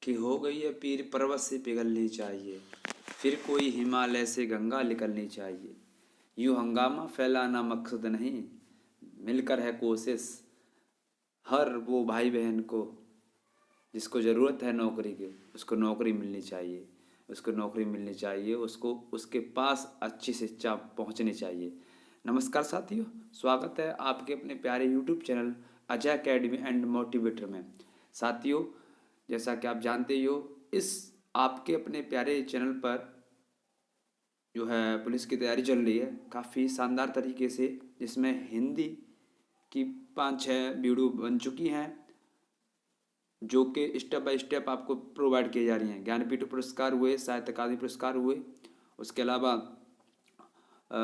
कि हो गई है पीर पर्वत से पिघलनी चाहिए, फिर कोई हिमालय से गंगा निकलनी चाहिए। यूं हंगामा फैलाना मकसद नहीं, मिलकर है कोशिश हर वो भाई बहन को जिसको ज़रूरत है नौकरी की, उसको नौकरी मिलनी चाहिए। उसको नौकरी मिलनी चाहिए, उसको उसके पास अच्छी शिक्षा पहुंचनी चाहिए। नमस्कार साथियों, स्वागत है आपके अपने प्यारे YouTube channel Ajay academy and motivator में। साथियों, जैसा कि आप जानते ही हो, इस आपके अपने प्यारे चैनल पर जो है पुलिस की तैयारी चल रही है काफ़ी शानदार तरीके से, जिसमें हिंदी की 5-6 वीडियो बन चुकी हैं जो कि स्टेप बाय स्टेप आपको प्रोवाइड की जा रही हैं। ज्ञानपीठ पुरस्कार हुए, साहित्य अकादमी पुरस्कार हुए, उसके अलावा अ,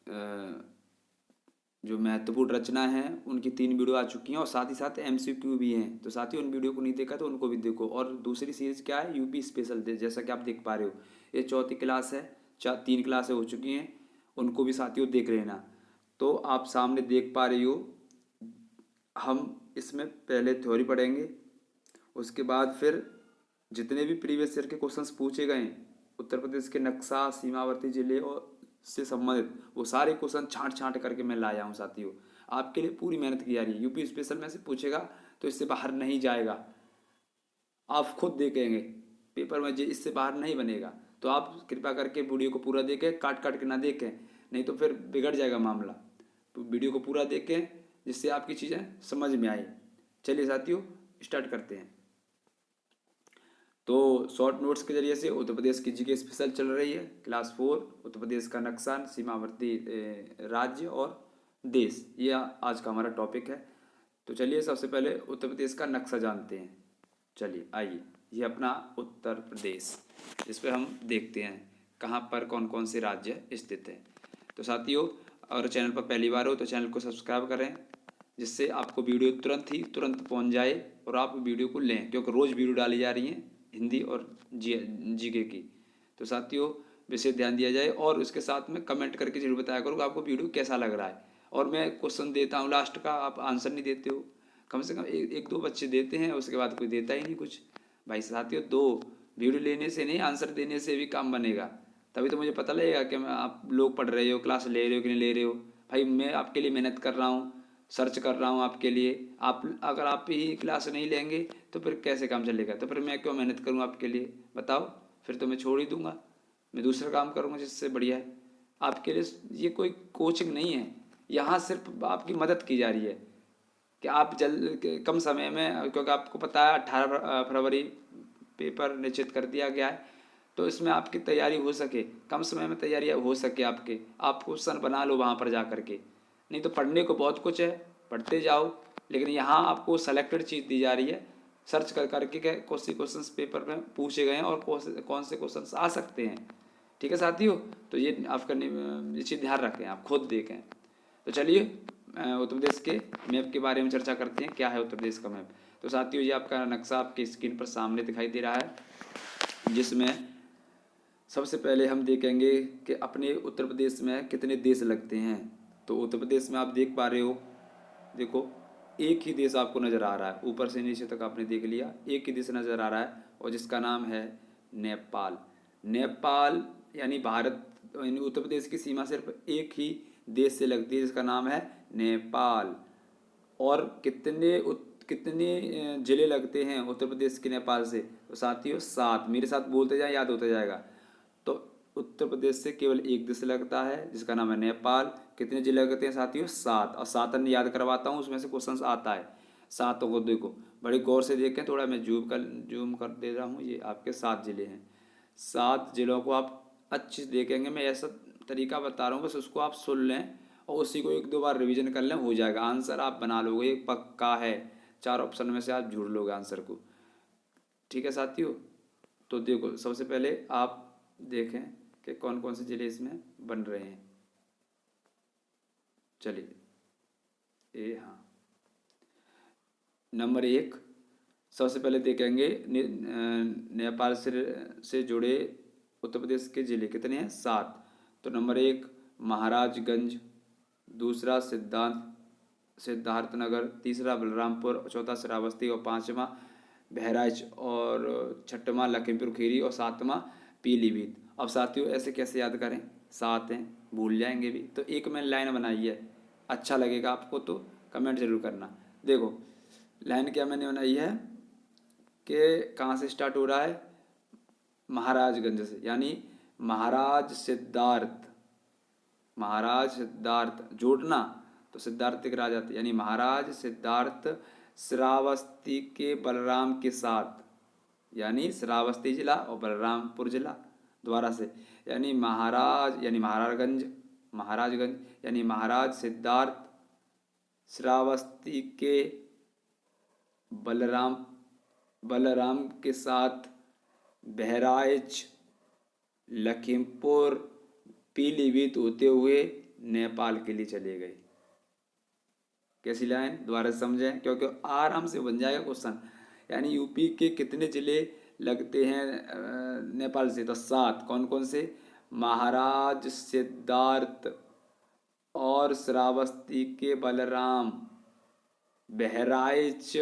अ, जो महत्वपूर्ण रचना है उनकी 3 वीडियो आ चुकी हैं और साथ ही साथ एमसीक्यू भी हैं। तो साथियों, उन वीडियो को नहीं देखा तो उनको भी देखो। और दूसरी सीरीज़ क्या है, यूपी स्पेशल, जैसा कि आप देख पा रहे हो, ये चौथी क्लास है, 3 क्लासें हो चुकी हैं, उनको भी साथियों देख लेना। तो आप सामने देख पा रही हो, हम इसमें पहले थ्योरी पढ़ेंगे, उसके बाद फिर जितने भी प्रीवियस ईयर के क्वेश्चंस पूछे गए उत्तर प्रदेश के नक्शा, सीमावर्ती जिले और से संबंधित, वो सारे क्वेश्चन छांट छांट करके मैं लाया हूँ साथियों। आपके लिए पूरी मेहनत की जा रही है। यूपी स्पेशल में से पूछेगा तो इससे बाहर नहीं जाएगा, आप खुद देखेंगे पेपर में, जो इससे बाहर नहीं बनेगा। तो आप कृपया करके वीडियो को पूरा देखें, काट काट के ना देखें, नहीं तो फिर बिगड़ जाएगा मामला। तो वीडियो को पूरा देखें जिससे आपकी चीज़ें समझ में आए। चलिए साथियों, स्टार्ट करते हैं। तो शॉर्ट नोट्स के जरिए से उत्तर प्रदेश की जीके स्पेशल चल रही है, क्लास 4, उत्तर प्रदेश का नक्शा, सीमावर्ती राज्य और देश, ये आज का हमारा टॉपिक है। तो चलिए सबसे पहले उत्तर प्रदेश का नक्शा जानते हैं। चलिए आइए, ये अपना उत्तर प्रदेश, इस पर हम देखते हैं कहाँ पर कौन कौन से राज्य स्थित हैं। तो साथियों, अगर चैनल पर पहली बार हो तो चैनल को सब्सक्राइब करें, जिससे आपको वीडियो तुरंत पहुंच जाए और आप वीडियो को लें, क्योंकि रोज़ वीडियो डाली जा रही हैं हिंदी और जीके की। तो साथियों, विशेष ध्यान दिया जाए और उसके साथ में कमेंट करके जरूर बताया करो कि आपको वीडियो कैसा लग रहा है। और मैं क्वेश्चन देता हूँ लास्ट का, आप आंसर नहीं देते हो। कम से कम एक दो बच्चे देते हैं, उसके बाद कोई देता ही नहीं कुछ। भाई साथियों, दो वीडियो लेने से नहीं, आंसर देने से भी काम बनेगा। तभी तो मुझे पता लगेगा कि आप लोग पढ़ रहे हो, क्लास ले रहे हो कि नहीं ले रहे हो। भाई मैं आपके लिए मेहनत कर रहा हूँ, सर्च कर रहा हूँ आपके लिए। आप अगर आप ही क्लास नहीं लेंगे तो फिर कैसे काम चलेगा? तो फिर मैं क्यों मेहनत करूँ आपके लिए, बताओ? फिर तो मैं छोड़ ही दूंगा, मैं दूसरा काम करूँगा जिससे बढ़िया है आपके लिए। ये कोई कोचिंग नहीं है, यहाँ सिर्फ आपकी मदद की जा रही है कि आप कम समय में, क्योंकि आपको पता है 18 फरवरी पेपर निश्चित कर दिया गया है, तो इसमें आपकी तैयारी हो सके, कम समय में तैयारी हो सके आपके, आप क्वेश्चन बना लो वहाँ पर जा कर के। नहीं तो पढ़ने को बहुत कुछ है, पढ़ते जाओ, लेकिन यहाँ आपको सेलेक्टेड चीज़ दी जा रही है, सर्च कर करके कौन से क्वेश्चन पेपर में पूछे गए हैं और कौन से क्वेश्चन आ सकते हैं। ठीक है साथियों, तो ये आपका ये चीज़ ध्यान रखें, आप खुद देखें। तो चलिए उत्तर प्रदेश के मैप के बारे में चर्चा करते हैं, क्या है उत्तर प्रदेश का मैप। तो साथियों, ये आपका नक्शा आपकी स्क्रीन पर सामने दिखाई दे रहा है, जिसमें सबसे पहले हम देखेंगे कि अपने उत्तर प्रदेश में कितने देश लगते हैं। तो उत्तर प्रदेश में आप देख पा रहे हो, देखो एक ही देश आपको नज़र आ रहा है, ऊपर से नीचे तक आपने देख लिया, एक ही देश नज़र आ रहा है और जिसका नाम है नेपाल। नेपाल यानी भारत, यानी उत्तर प्रदेश की सीमा सिर्फ एक ही देश से लगती है जिसका नाम है नेपाल। और कितने ज़िले लगते हैं उत्तर प्रदेश के नेपाल से? तो साथियों 7, मेरे साथ बोलते जाए, याद होता जाएगा। तो उत्तर प्रदेश से केवल एक देश लगता है जिसका नाम है नेपाल। कितने जिले लगते हैं साथियों? 7। और 7 याद करवाता हूँ, उसमें से क्वेश्चन आता है। 7 को देखो, बड़े गौर से देखें, थोड़ा मैं जूम कर दे रहा हूँ, ये आपके 7 जिले हैं। 7 जिलों को आप अच्छे से देखेंगे, मैं ऐसा तरीका बता रहा हूँ, बस उसको आप सुन लें और उसी को 1-2 बार रिवीजन कर लें, हो जाएगा। आंसर आप बना लोगे, ये पक्का है। 4 ऑप्शन में से आप ढूंढ लोगे आंसर को। ठीक है साथियों, तो देखो सबसे पहले आप देखें कि कौन कौन से ज़िले इसमें बन रहे हैं। चलिए हाँ, नंबर 1 सबसे पहले देखेंगे नेपाल से जुड़े उत्तर प्रदेश के ज़िले कितने हैं? 7। तो नंबर 1 महाराजगंज, दूसरा सिद्धार्थनगर, तीसरा बलरामपुर, चौथा श्रावस्ती और 5वां बहराइच और छठवां लखीमपुर खीरी और सातवां पीलीभीत। अब साथियों ऐसे कैसे याद करें, 7 हैं, भूल जाएंगे भी। तो एक मैंने लाइन बनाई है, अच्छा लगेगा आपको तो कमेंट जरूर करना। देखो लाइन क्या मैंने बनाई है कि कहाँ से स्टार्ट हो रहा है, महाराजगंज से, यानी महाराज सिद्धार्थ जोड़ना तो सिद्धार्थ के राजा थे, यानी महाराज सिद्धार्थ श्रावस्ती के बलराम के साथ, यानी श्रावस्ती जिला और बलरामपुर जिला द्वारा से, यानी महाराजगंज यानी महाराज सिद्धार्थ श्रावस्ती के बलराम के साथ बहराइच लखीमपुर पीलीभीत होते हुए नेपाल के लिए चले गए। कैसी लाइन दोबारा समझें, क्योंकि आराम से बन जाएगा क्वेश्चन। यानी यूपी के कितने जिले लगते हैं नेपाल से, तो 7। कौन कौन से, महाराज सिद्धार्थ और श्रावस्ती के बलराम, बहराइच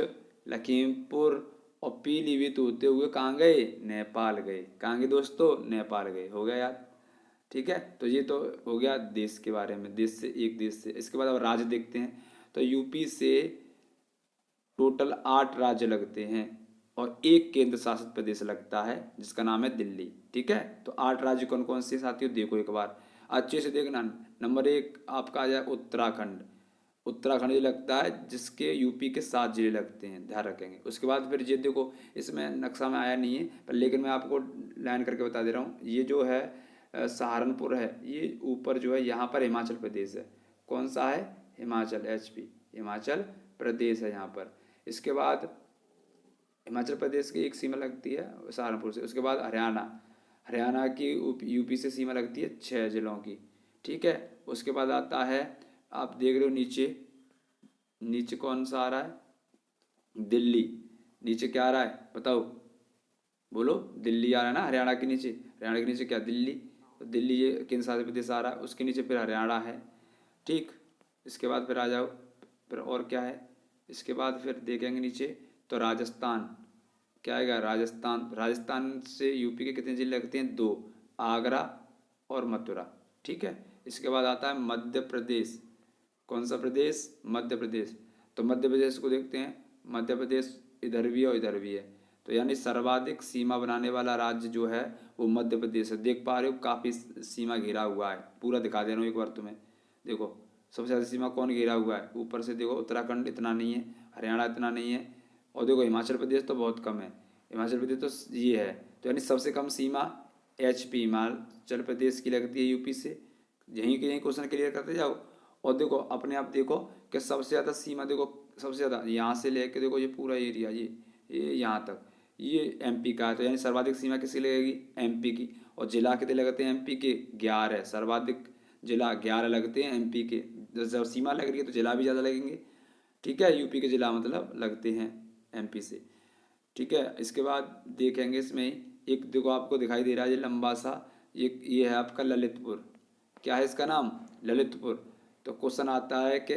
लखीमपुर और पीलीभीत होते हुए कहाँ गए, नेपाल गए। कहाँ गए दोस्तों, नेपाल गए। हो गया याद, ठीक है। तो ये तो हो गया देश के बारे में, देश से, एक देश से। इसके बाद अब राज्य देखते हैं। तो यूपी से टोटल 8 राज्य लगते हैं और एक केंद्र शासित प्रदेश लगता है जिसका नाम है दिल्ली, ठीक है। तो 8 राज्य कौन कौन से साथियों, देखो एक बार अच्छे से देखना। नंबर 1 आपका आ जाए उत्तराखंड। उत्तराखंड ये लगता है जिसके यूपी के 7 जिले लगते हैं, ध्यान रखेंगे। उसके बाद फिर ये देखो, इसमें नक्शा में आया नहीं है पर लेकिन मैं आपको लाइन करके बता दे रहा हूँ। ये जो है सहारनपुर है, ये ऊपर जो है यहाँ पर हिमाचल प्रदेश है। कौन सा है, हिमाचल, HP हिमाचल प्रदेश है यहाँ पर। इसके बाद हिमाचल प्रदेश की एक सीमा लगती है सहारनपुर से। उसके बाद हरियाणा की यूपी से सीमा लगती है 6 जिलों की, ठीक है। उसके बाद आता है, आप देख रहे हो नीचे कौन सा आ रहा है, दिल्ली। नीचे क्या आ रहा है बताओ, बोलो, दिल्ली आ रहा है ना हरियाणा के नीचे। हरियाणा के नीचे क्या, दिल्ली। तो दिल्ली ये केंद्र शासित प्रदेश आ रहा है, उसके नीचे फिर हरियाणा है, ठीक। इसके बाद फिर आ जाओ, फिर और क्या है, इसके बाद फिर देखेंगे नीचे तो राजस्थान क्या आएगा, राजस्थान से यूपी के कितने जिले लगते हैं, 2, आगरा और मथुरा, ठीक है। इसके बाद आता है मध्य प्रदेश। कौन सा प्रदेश, मध्य प्रदेश। तो मध्य प्रदेश को देखते हैं, मध्य प्रदेश इधर भी है और इधर भी है। तो यानी सर्वाधिक सीमा बनाने वाला राज्य जो है वो मध्य प्रदेश है। देख पा रहे हो काफ़ी सीमा घिरा हुआ है, पूरा दिखा दे रहा हूँ एक बार तुम्हें। देखो सबसे ज़्यादा सीमा कौन घेरा हुआ है, ऊपर से देखो उत्तराखंड इतना नहीं है, हरियाणा इतना नहीं है, और देखो हिमाचल प्रदेश तो बहुत कम है। हिमाचल प्रदेश तो ये है, तो यानी सबसे कम सीमा HP हिमाचल प्रदेश की लगती है यूपी से। यहीं के यहीं क्वेश्चन क्लियर करते जाओ। और देखो अपने आप देखो कि सबसे ज़्यादा सीमा, देखो सबसे ज़्यादा यहाँ से लेके देखो ये पूरा एरिया, ये यहाँ तक, ये MP का है। तो यानी सर्वाधिक सीमा किसकी लगेगी, MP की। और जिला कितने लगते हैं MP के, 11। सर्वाधिक जिला 11 लगते हैं MP के। जब सीमा लग रही है तो जिला भी ज़्यादा लगेंगे, ठीक है। यूपी के जिला मतलब लगते हैं MP से, ठीक है। इसके बाद देखेंगे इसमें एक, देखो आपको दिखाई दे रहा है ये लंबा सा, ये है आपका ललितपुर। क्या है इसका नाम, ललितपुर। तो क्वेश्चन आता है कि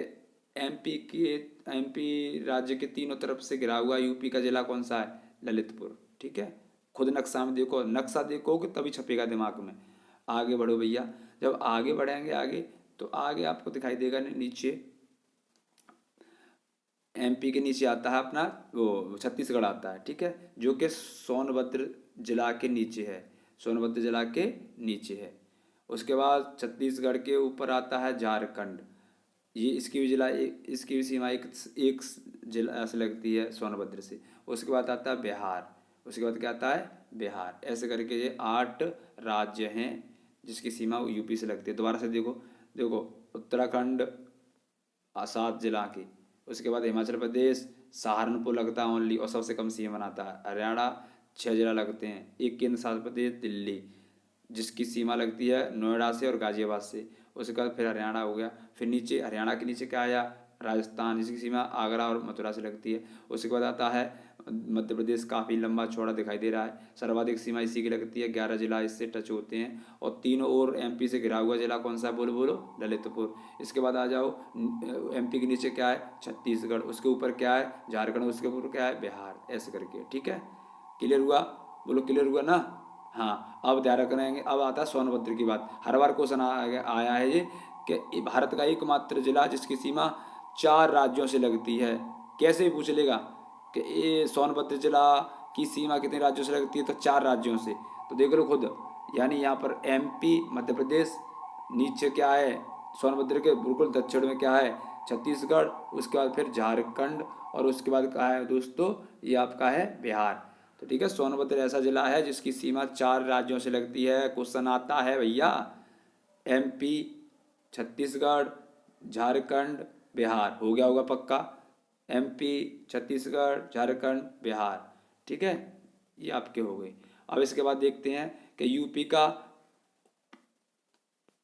MP राज्य के तीनों तरफ से घिरा हुआ यूपी का जिला कौन सा है, ललितपुर, ठीक है। खुद नक्शा में देखो, नक्शा देखोगे तभी छपेगा दिमाग में। आगे बढ़ो भैया, जब आगे बढ़ेंगे आगे तो आगे आपको दिखाई देगा नीचे MP के नीचे आता है अपना वो छत्तीसगढ़ आता है, ठीक है, जो कि सोनभद्र जिला के नीचे है, सोनभद्र जिला के नीचे है। उसके बाद छत्तीसगढ़ के ऊपर आता है झारखंड, ये इसकी भी इसकी भी सीमा एक जिला से लगती है सोनभद्र से। उसके बाद आता है बिहार, उसके बाद क्या आता है, बिहार। ऐसे करके ये 8 राज्य हैं जिसकी सीमा यूपी से लगती है। दोबारा से देखो उत्तराखंड 7 जिला की, उसके बाद हिमाचल प्रदेश सहारनपुर लगता है ओनली और सबसे कम सीमा बनाता है। हरियाणा 6 जिला लगते हैं, एक केंद्र शासित प्रदेश दिल्ली जिसकी सीमा लगती है नोएडा से और गाजियाबाद से। उसके बाद फिर हरियाणा हो गया, फिर नीचे हरियाणा के नीचे क्या आया, राजस्थान, इसकी सीमा आगरा और मथुरा से लगती है। उसके बाद आता है मध्य प्रदेश, काफ़ी लंबा चौड़ा दिखाई दे रहा है, सर्वाधिक सीमा इसी की लगती है, 11 जिला इससे टच होते हैं। और तीनों ओर एमपी से घिरा हुआ जिला कौन सा है, बोलो बोलो, ललितपुर। इसके बाद आ जाओ एमपी के नीचे क्या है, छत्तीसगढ़, उसके ऊपर क्या है, झारखंड, उसके ऊपर क्या है, बिहार, ऐसे करके। ठीक है, क्लियर हुआ, बोलो क्लियर हुआ ना। हाँ, अब ध्यान रखेंगे, अब आता है सोनभद्र की बात। हर बार क्वेश्चन आया है ये कि भारत का एकमात्र जिला जिसकी सीमा 4 राज्यों से लगती है। कैसे भी पूछ लेगा कि ये सोनभद्र जिला की सीमा कितने राज्यों से लगती है, तो 4 राज्यों से। तो देख लो खुद, यानी यहाँ पर एमपी, मध्य प्रदेश, नीचे क्या है, सोनभद्र के बिल्कुल दक्षिण में क्या है, छत्तीसगढ़, उसके बाद फिर झारखंड, और उसके बाद क्या है दोस्तों, ये आपका है बिहार। तो ठीक है, सोनभद्र ऐसा जिला है जिसकी सीमा 4 राज्यों से लगती है। क्वेश्चन आता है भैया, एमपी, छत्तीसगढ़, झारखंड, बिहार, हो गया होगा पक्का, एमपी, छत्तीसगढ़, झारखंड, बिहार। ठीक है, ये आपके हो गए। अब इसके बाद देखते हैं कि यूपी का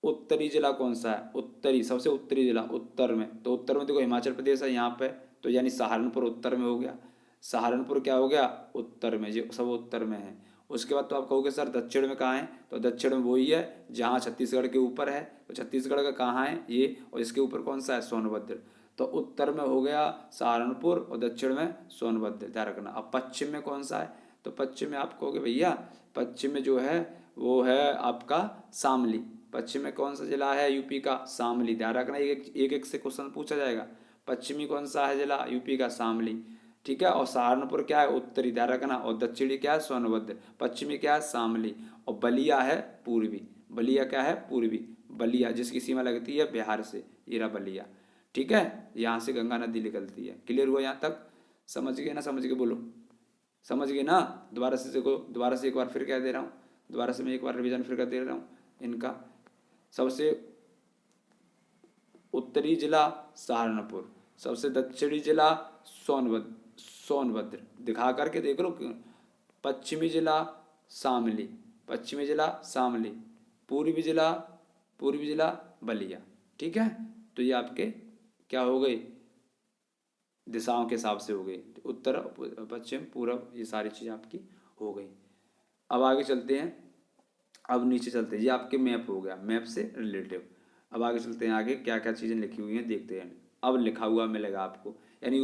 उत्तरी जिला कौन सा है, उत्तरी, सबसे उत्तरी जिला उत्तर में, तो उत्तर में देखो हिमाचल प्रदेश है यहाँ पे, तो यानी सहारनपुर उत्तर में हो गया। सहारनपुर क्या हो गया, उत्तर में, जो सब उत्तर में है। उसके बाद तो आप कहोगे सर दक्षिण में कहाँ है, तो दक्षिण में वही है जहाँ छत्तीसगढ़ के ऊपर है, तो छत्तीसगढ़ का कहाँ है ये, और इसके ऊपर कौन सा है, सोनभद्र। तो उत्तर में हो गया सहारनपुर और दक्षिण में सोनभद्र, ध्यान रखना। अब पश्चिम में कौन सा है, तो पश्चिम में आप कहोगे भैया, पश्चिम में जो है वो है आपका शामली। पश्चिम में कौन सा जिला है यूपी का, शामली, ध्यान रखना, एक एक से क्वेश्चन पूछा जाएगा। पश्चिमी कौन सा है जिला यूपी का, शामली। ठीक है, और सहारनपुर क्या है, उत्तरी, ध्यान रखना, और दक्षिणी क्या है, सोनभद्र, पश्चिमी क्या है, शामली, और बलिया है पूर्वी। बलिया क्या है, पूर्वी, बलिया जिसकी सीमा लगती है बिहार से, ये रहा बलिया। ठीक है, यहाँ से गंगा नदी निकलती है। क्लियर हुआ यहाँ तक, समझ गए ना, समझ के बोलो, समझ गए ना। दोबारा से देखो, दोबारा से एक बार फिर कह दे रहा हूँ, दोबारा से मैं एक बार रिवीजन फिर कर दे रहा हूँ इनका। सबसे उत्तरी जिला सहारनपुर, सबसे दक्षिणी जिला सोनभद्र दिखा करके देख लो। पश्चिमी जिला शामली, पश्चिमी जिला शामली, पूर्वी जिला, पूर्वी जिला बलिया। ठीक है, तो ये आपके क्या हो गए, दिशाओं के हिसाब से हो गई, उत्तर, पश्चिम, पूरब, ये सारी चीज़ें आपकी हो गई। अब आगे चलते हैं, अब नीचे चलते हैं, ये आपके मैप हो गया, मैप से रिलेटिव। अब आगे चलते हैं, आगे क्या क्या चीज़ें लिखी हुई हैं देखते हैं। अब लिखा हुआ मिलेगा आपको, यानी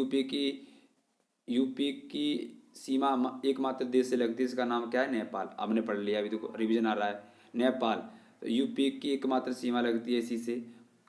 यूपी की सीमा एकमात्र देश से लगती है, इसका नाम क्या है, नेपाल। आपने पढ़ लिया, अभी तो रिवीजन आ रहा है, नेपाल। तो यूपी की एकमात्र सीमा लगती है इसी से।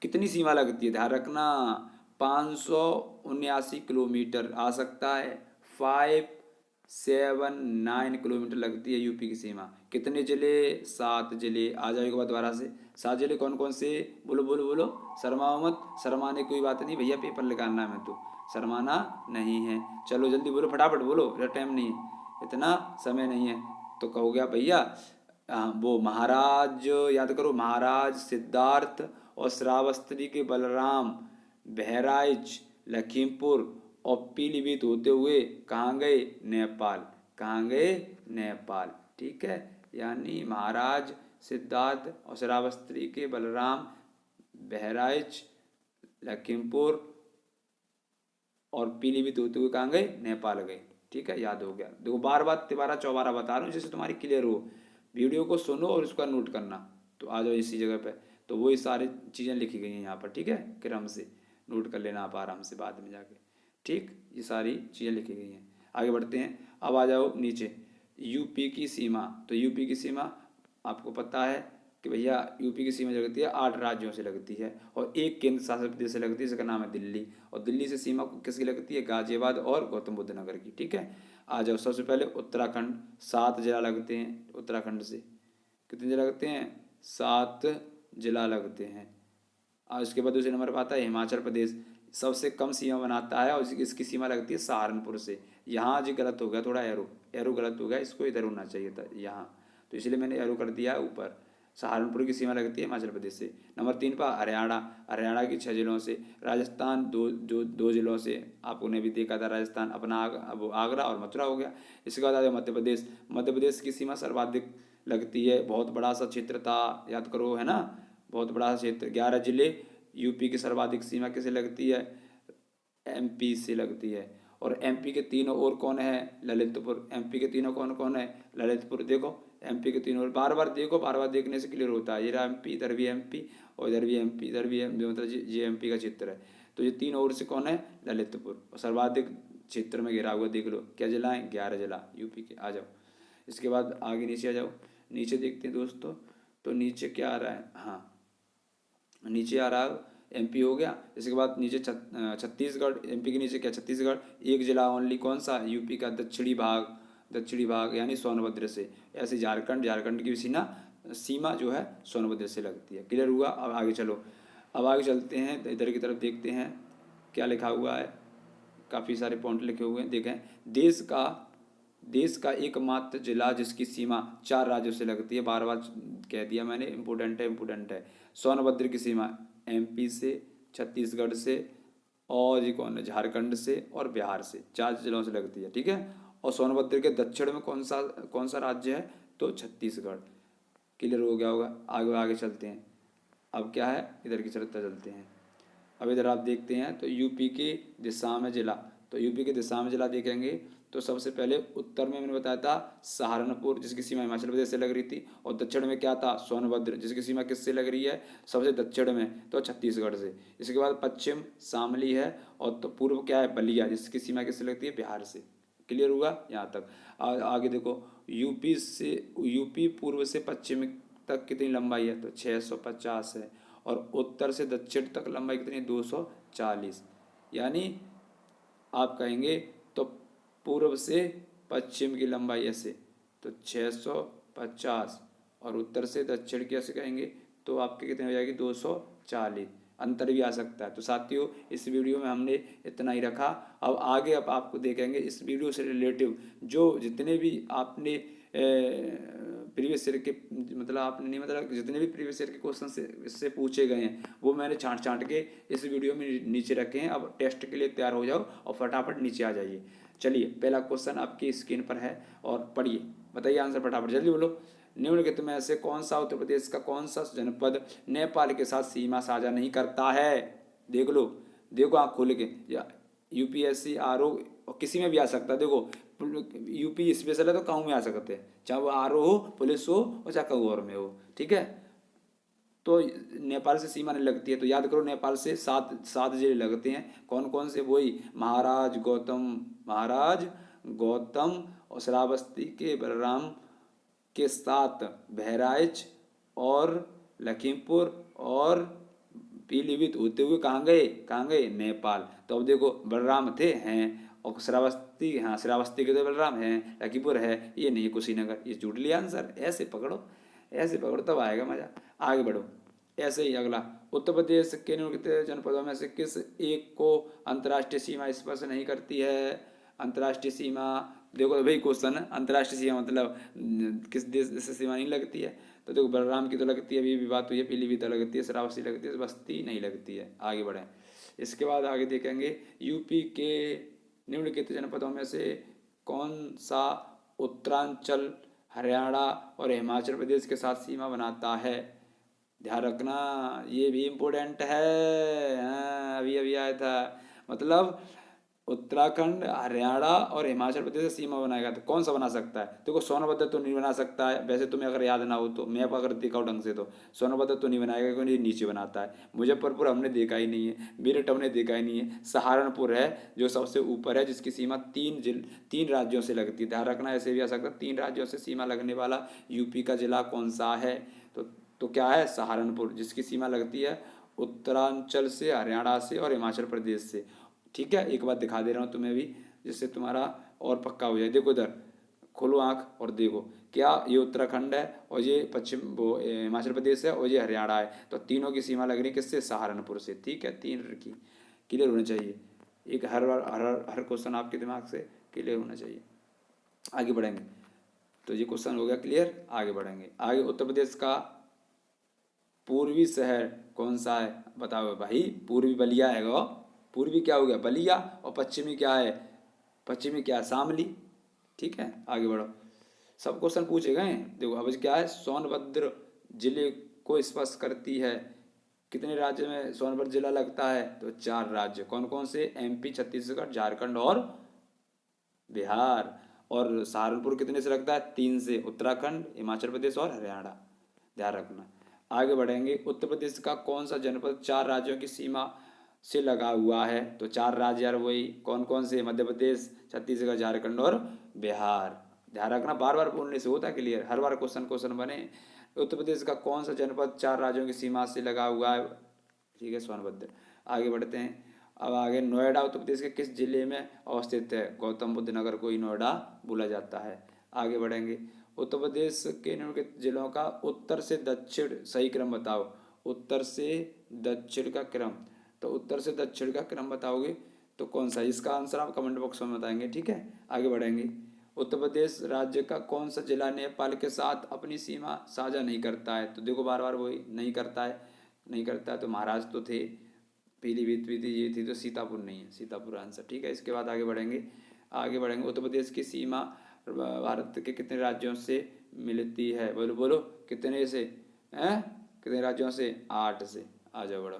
कितनी सीमा लगती है, ध्यान रखना, 579 किलोमीटर आ सकता है, 579 किलोमीटर लगती है यूपी की सीमा। कितने जिले, 7 जिले। आ जाओ एक बार दोबारा से, 7 जिले कौन कौन से, बोलो बोलो बोलो, शर्माओ मत, शर्माने कोई बात नहीं भैया, पेपर निकालना है, मैं तो शर्माना नहीं है। चलो जल्दी बोलो, फटाफट बोलो, इतना टाइम नहीं है, इतना समय नहीं है। तो कहोगे आप भैया वो महाराज, याद करो, महाराज सिद्धार्थ और श्रावस्ती के बलराम बहराइच, लखीमपुर और पीलीभीत होते हुए कहाँ गए, नेपाल, कहाँ गए, नेपाल। ठीक है, यानी महाराज सिद्धार्थ और श्रावस्ती के बलराम बहराइच, लखीमपुर और पीलीभीत होते हुए कहाँ गए, नेपाल गए। ठीक है, याद हो गया। देखो बार बार तिबारा चौबारा बता रहा हूँ जिससे तुम्हारी क्लियर हो, वीडियो को सुनो और उसका नोट करना। तो आ जाओ इसी जगह पे, तो वही सारी चीज़ें लिखी गई हैं यहाँ पर। ठीक है, क्रम से नोट कर लेना आप आराम से बाद में जाके। ठीक, ये सारी चीज़ें लिखी गई हैं। आगे बढ़ते हैं, अब आ जाओ नीचे, यूपी की सीमा। तो यूपी की सीमा आपको पता है कि भैया यूपी की सीमा जो लगती है 8 राज्यों से लगती है, और एक केंद्र शासित प्रदेश से लगती है, इसका नाम है दिल्ली। और दिल्ली से सीमा किसकी लगती है, गाजियाबाद और गौतम बुद्ध नगर की। ठीक है, आ जाओ सबसे पहले उत्तराखंड, 7 जिला लगते हैं उत्तराखंड से। कितने जिला लगते हैं, 7 जिला लगते हैं। और उसके बाद दूसरे नंबर पर आता है हिमाचल प्रदेश, सबसे कम सीमा बनाता है, और इसकी सीमा लगती है सहारनपुर से। यहाँ जी गलत हो गया थोड़ा, एरो गलत हो गया, इसको इधर होना चाहिए था यहाँ, तो इसलिए मैंने एरो कर दिया है ऊपर। सहारनपुर की सीमा लगती है हिमाचल प्रदेश से। नंबर 3 पर हरियाणा, हरियाणा की 6 जिलों से। राजस्थान दो जिलों से, आपको ने भी देखा था राजस्थान अपना वो आगरा और मथुरा हो गया। इसके बाद आ गया मध्य प्रदेश, मध्य प्रदेश की सीमा सर्वाधिक लगती है, बहुत बड़ा सा क्षेत्र था, याद करो, है ना, बहुत बड़ा सा क्षेत्र, 11 जिले। यूपी की सर्वाधिक सीमा किसे लगती है, एमपी से लगती है। और एमपी के तीनों ओर कौन है? ललितपुर। एमपी के तीनों कौन कौन है? ललितपुर। देखो एमपी के तीनों ओर बार बार देखो, बार बार देखने से क्लियर होता है। ये रहा एमपी, इधर भी एमपी और इधर भी एमपी, इधर भी एमपी, मतलब ये एमपी का चित्र है। तो ये तीन ओर से कौन है? ललितपुर। और सर्वाधिक क्षेत्र में घिरा हुआ देख लो, क्या जिला है? 11 जिला यूपी के। आ जाओ, इसके बाद आगे नीचे आ जाओ। नीचे देखते हैं दोस्तों, तो नीचे क्या आ रहा है? हाँ, नीचे आ रहा है एमपी हो गया। इसके बाद नीचे छत्तीसगढ़। एमपी के नीचे क्या? छत्तीसगढ़। एक जिला ओनली, कौन सा? यूपी का दक्षिणी भाग, दक्षिणी भाग यानी सोनभद्र से। ऐसे झारखंड, झारखंड की भी सीमा जो है सोनभद्र से लगती है। क्लियर हुआ? अब आगे चलो, अब आगे चलते हैं तो इधर की तरफ देखते हैं क्या लिखा हुआ है। काफ़ी सारे पॉइंट लिखे हुए हैं, देखें। देश का एकमात्र जिला जिसकी सीमा 4 राज्यों से लगती है। बार बार कह दिया मैंने, इम्पोर्टेंट है, इम्पोर्टेंट है। सोनभद्र की सीमा एमपी से, छत्तीसगढ़ से, और ये कौन है? झारखंड से और बिहार से। 4 जिलों से लगती है, ठीक है। और सोनभद्र के दक्षिण में कौन सा राज्य है? तो छत्तीसगढ़। क्लियर हो गया होगा? आगे आगे चलते हैं। अब क्या है, इधर की तरफ चलते हैं। अब इधर आप देखते हैं तो यूपी की दिशा में जिला, तो यूपी की दिशा में जिला देखेंगे तो सबसे पहले उत्तर में मैंने बताया था सहारनपुर, जिसकी सीमा हिमाचल प्रदेश से लग रही थी। और दक्षिण में क्या था? सोनभद्र, जिसकी सीमा किससे लग रही है? सबसे दक्षिण में तो छत्तीसगढ़ से। इसके बाद पश्चिम शामली है, और तो पूर्व क्या है? बलिया, जिसकी सीमा किससे लगती है? बिहार से। क्लियर हुआ यहाँ तक? आगे देखो, यूपी पूर्व से पश्चिम तक कितनी लंबाई है? तो 650 है। और उत्तर से दक्षिण तक लंबाई कितनी? 240। यानी आप कहेंगे तो पूर्व से पश्चिम की लंबाई ऐसे तो 650, और उत्तर से दक्षिण की ऐसे कहेंगे तो आपके कितने हो जाएगी? 240। अंतर भी आ सकता है। तो साथियों, इस वीडियो में हमने इतना ही रखा। अब आगे अब आपको देखेंगे इस वीडियो से रिलेटिव जो जितने भी आपने प्रीवियस ईयर के, मतलब आपने नहीं, मतलब जितने भी प्रीवियस ईयर के क्वेश्चन से इससे पूछे गए हैं वो मैंने छांट छांट के इस वीडियो में नीचे रखे हैं। अब टेस्ट के लिए तैयार हो जाओ और फटाफट नीचे आ जाइए। चलिए, पहला क्वेश्चन आपकी स्क्रीन पर है और पढ़िए, बताइए आंसर फटाफट, जल्दी बोलो। निम्नलिखित में से कौन सा उत्तर प्रदेश का कौन सा जनपद नेपाल के साथ सीमा साझा नहीं करता है? देख लो, देखो आँख खोल के। या यूपीएससी, आरओ और किसी में भी आ सकता है। देखो यूपी स्पेशल है तो कहूँ में आ सकते हैं, चाहे वो आरओ हो, पुलिस हो, और चाहे कहूँ और में हो, ठीक है। तो नेपाल से सीमा नहीं लगती है, तो याद करो नेपाल से 7 जिले लगते हैं। कौन कौन से? वही महाराज गौतम और श्रावस्ती के बलराम के साथ बहराइच और लखीमपुर और पीलीभीत होते हुए कहाँ गए? कहाँ गए? नेपाल। तो अब देखो, बलराम थे, हैं, और श्रावस्ती, हाँ श्रावस्ती के तो बलराम हैं, लखीमपुर है, ये नहीं कुशीनगर। ये जुड़ लिया आंसर। ऐसे पकड़ो, ऐसे पकड़ो तब आएगा मजा। आगे बढ़ो। ऐसे ही अगला, उत्तर प्रदेश के निम्नलिखित जनपदों में से किस एक को अंतर्राष्ट्रीय सीमा स्पर्श नहीं करती है? अंतर्राष्ट्रीय सीमा, देखो भाई क्वेश्चन है, अंतर्राष्ट्रीय सीमा मतलब किस देश से सीमा नहीं लगती है? तो देखो बलराम की तो लगती है, अभी भी बात हुई है, पीलीभीत लगती है, श्रावस्ती लगती है, बस्ती नहीं लगती है। आगे बढ़ें। इसके बाद आगे देखेंगे, यूपी के निम्नलिखित जनपदों में से कौन सा उत्तरांचल, हरियाणा और हिमाचल प्रदेश के साथ सीमा बनाता है? ध्यान रखना, ये भी इम्पोर्टेंट है। हाँ, अभी अभी आया था। मतलब उत्तराखंड, हरियाणा और हिमाचल प्रदेश से सीमा बनाएगा तो कौन सा बना सकता है? देखो सोनभद्र तो नहीं बना सकता है, वैसे तुम्हें अगर याद ना हो तो, मैप अगर दिखाओ ढंग से तो सोनभद्र तो नहीं बनाएगा क्योंकि ये नीचे बनाता है। मुजफ्फरपुर हमने देखा ही नहीं है, मेरठ हमने देखा ही नहीं है। सहारनपुर है जो सबसे ऊपर है, जिसकी सीमा 3 राज्यों से लगती है। ध्यान रखना, ऐसे भी आ सकता है 3 राज्यों से सीमा लगने वाला यूपी का जिला कौन सा है? तो क्या है? सहारनपुर, जिसकी सीमा लगती है उत्तरांचल से, हरियाणा से और हिमाचल प्रदेश से। ठीक है, एक बात दिखा दे रहा हूँ तुम्हें भी, जिससे तुम्हारा और पक्का हो जाए। देखो इधर खोलो आँख और देखो, क्या ये उत्तराखंड है और ये पश्चिम वो हिमाचल प्रदेश है और ये हरियाणा है। तो तीनों की सीमा लग रही किससे? सहारनपुर से। ठीक है, 3 की क्लियर होना चाहिए। एक हर बार हर क्वेश्चन आपके दिमाग से क्लियर होना चाहिए। आगे बढ़ेंगे, तो ये क्वेश्चन हो गया क्लियर। आगे बढ़ेंगे। आगे, उत्तर प्रदेश का पूर्वी शहर कौन सा है? बताओ भाई। पूर्वी बलिया है गो। पूर्वी क्या हो गया? बलिया। और पश्चिमी क्या है? पश्चिमी क्या है? शामली। ठीक है, आगे बढ़ो। सब क्वेश्चन पूछे गए। देखो अब क्या है, सोनभद्र जिले को स्पर्श करती है कितने राज्य में सोनभद्र जिला लगता है? तो 4 राज्य। कौन कौन से? MP, छत्तीसगढ़, झारखंड और बिहार। और सहारनपुर कितने से लगता है? 3 से। उत्तराखंड, हिमाचल प्रदेश और हरियाणा। ध्यान रखना। आगे बढ़ेंगे। उत्तर प्रदेश का कौन सा जनपद 4 राज्यों की सीमा से लगा हुआ है? तो 4 राज्य यार वही कौन कौन से? मध्य प्रदेश, छत्तीसगढ़, झारखंड और बिहार। ध्यान रखना, बार बार बोलने से होता क्लियर, हर बार क्वेश्चन क्वेश्चन बने। उत्तर प्रदेश का कौन सा जनपद 4 राज्यों की सीमा से लगा हुआ है? ठीक है, सोनभद्र। आगे बढ़ते हैं। अब आगे, नोएडा उत्तर प्रदेश के किस जिले में अवस्थित है? गौतम बुद्ध नगर को ही नोएडा बोला जाता है। आगे बढ़ेंगे। उत्तर प्रदेश के निम्नलिखित जिलों का उत्तर से दक्षिण सही क्रम बताओ। उत्तर से दक्षिण का क्रम, तो उत्तर से दक्षिण का क्रम बताओगे तो कौन सा? इसका आंसर आप कमेंट बॉक्स में बताएंगे, ठीक है। आगे बढ़ेंगे। उत्तर प्रदेश राज्य का कौन सा जिला नेपाल के साथ अपनी सीमा साझा नहीं करता है? तो देखो बार बार वही नहीं करता है, नहीं करता है। तो महाराष्ट्र तो थे, पीलीभीत भी थी, ये थी, तो सीतापुर नहीं है, सीतापुर आंसर, ठीक है। इसके बाद आगे बढ़ेंगे। आगे बढ़ेंगे। उत्तर प्रदेश की सीमा भारत के कितने राज्यों से मिलती है? बोलो बोलो, कितने से? हैं? कितने राज्यों से? 8 से। आ जाओ बढ़ो।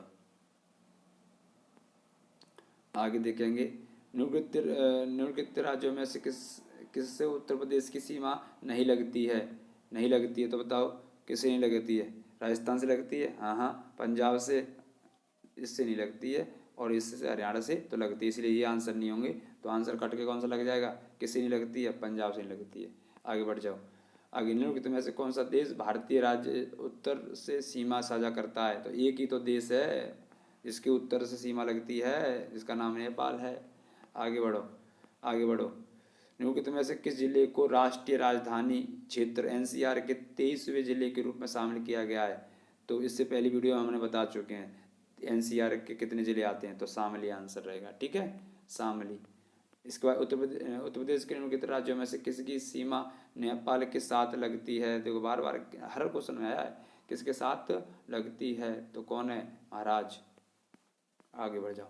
आगे देखेंगे। निम्नलिखित राज्यों में से किससे उत्तर प्रदेश की सीमा नहीं लगती है? नहीं लगती है तो बताओ किससे नहीं लगती है? राजस्थान से लगती है, हाँ हाँ। पंजाब से, इससे नहीं लगती है। और इससे हरियाणा से तो लगती है, इसलिए ये आंसर नहीं होंगे। तो आंसर कट के कौन सा लग जाएगा? किससे नहीं लगती है? पंजाब से नहीं लगती है। आगे बढ़ जाओ। आगे, निम्नलिखित में से कौन सा देश भारतीय राज्य उत्तर से सीमा साझा करता है? तो एक ही तो देश है जिसके उत्तर से सीमा लगती है, जिसका नाम नेपाल है। आगे बढ़ो, आगे बढ़ो। निम्नलिखित में से किस जिले को राष्ट्रीय राजधानी क्षेत्र NCR के 23वें जिले के रूप में शामिल किया गया है? तो इससे पहली वीडियो में हमने बता चुके हैं NCR के कितने जिले आते हैं, तो शामली आंसर रहेगा, ठीक है, शामली। इसके बाद उत्तर प्रदेश के निम्नलिखित राज्यों में से किसकी सीमा नेपाल के साथ लगती है? देखो बार बार हर क्वेश्चन में आया है, किसके साथ लगती है? तो कौन है? महाराज। आगे बढ़ जाओ।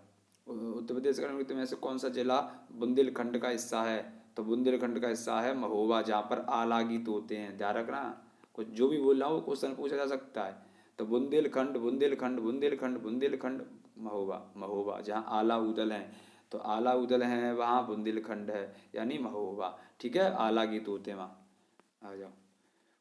उत्तर प्रदेश का निम्नलिखित में से कौन सा जिला बुंदेलखंड का हिस्सा है? तो बुंदेलखंड का हिस्सा है महोबा, जहाँ पर आला गीत होते हैं। ध्यान रखना, कुछ जो भी बोल रहा हूँ वो क्वेश्चन पूछा जा सकता है। तो बुंदेलखंड, बुंदेलखंड, बुंदेलखंड, बुंदेलखंड, महोबा, महोबा, जहाँ आला उदल हैं। तो आला उदल हैं वहाँ बुंदेलखंड है, यानी महोबा, ठीक है। आला गीत होते हैं वहाँ। आ जाओ।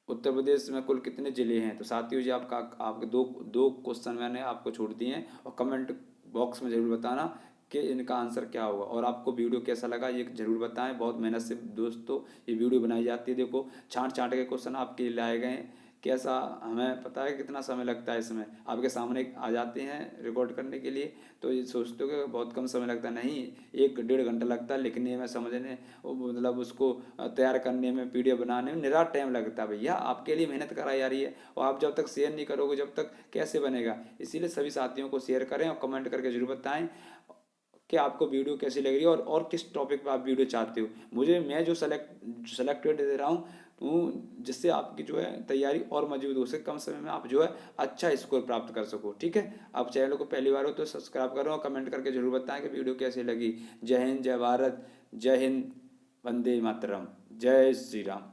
उत्तर प्रदेश में कुल कितने जिले हैं? तो साथियों जी, आपके दो दो क्वेश्चन मैंने आपको छोड़ दिए हैं, और कमेंट बॉक्स में ज़रूर बताना कि इनका आंसर क्या होगा। और आपको वीडियो कैसा लगा ये ज़रूर बताएं। बहुत मेहनत से दोस्तों ये वीडियो बनाई जाती है। देखो छांट छांट के क्वेश्चन आपके लिए लाए गए हैं। कैसा, हमें पता है कितना समय लगता है इसमें, आपके सामने आ जाते हैं रिकॉर्ड करने के लिए, तो ये सोचते हो कि बहुत कम समय लगता है। नहीं, 1-1.5 घंटा लगता है लिखने में, समझने, मतलब उसको तैयार करने में, PDF बनाने में निरा टाइम लगता है भैया। आपके लिए मेहनत कराई जा रही है, और आप जब तक शेयर नहीं करोगे जब तक कैसे बनेगा? इसीलिए सभी साथियों को शेयर करें और कमेंट करके जरूर बताएं कि आपको वीडियो कैसी लग रही है, और किस टॉपिक पर आप वीडियो चाहते हो। मैं जो सेलेक्टेड दे रहा हूँ, जिससे आपकी जो है तैयारी और मजबूत हो सके, कम समय में आप जो है अच्छा स्कोर प्राप्त कर सको, ठीक है। आप चैनल को पहली बार हो तो सब्सक्राइब करो, और कमेंट करके जरूर बताएं कि वीडियो कैसी लगी। जय हिंद, जय भारत, जय हिंद, वंदे मातरम, जय श्री राम।